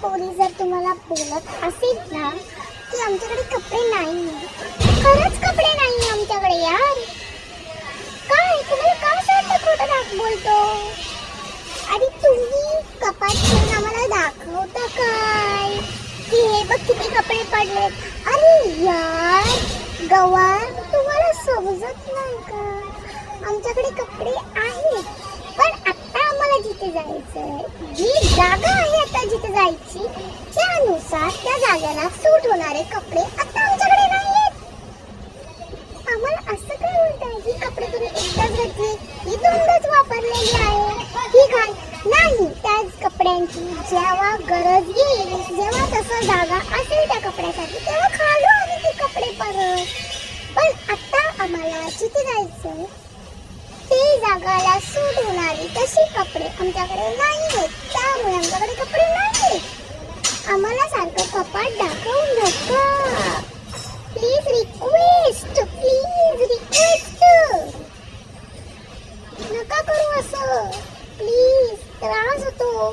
Police जर तुम्हाला बोलत असेल ना की आमच्याकडे कपडे नाही, खरंच कपडे नाही आमच्याकडे यार, काय तुम्हाला का असं खोटं बोलतो? आणि तुम्ही कपाट घेऊन आम्हाला दाखवता काय की हे बघ किती कपडे पडलेत? अरे यार गवार, तुम्हाला समजत नाही का? आमच्याकडे कपडे आहेत, पण आता आम्हाला जिथे जायचंय, जी जागा आहे आता जिथे जायची, त्यानुसार त्या जागेला सूट होणारे कपडे आता आमच्याकडे नाहीयेत. आम्हाला असं काय बोलताय? ही कपडे तुम्ही एकदाच घातली, ही दोनदाच वापरलेली आहे, ही घाल नाही. त्याच कपड्यांची जेव्हा गरज येईल, जेव्हा तसं जागा असेल त्या कपड्यासाठी, तेव्हा घालू आम्ही ते कपडे परत. पण आता आम्हाला जिथे जायचंय ते जागाला सूट होणारी तशी कपडे आमच्याकडे नाहीयेत, त्यामुळे आमच्याकडे कपडे नाहीयेत. आम्हाला सारखं कपाट दाखवून नका. प्लीज रिक्वेस्ट, प्लीज रिक्वेस्ट, नका करू असं, प्लीज, त्रास होतो.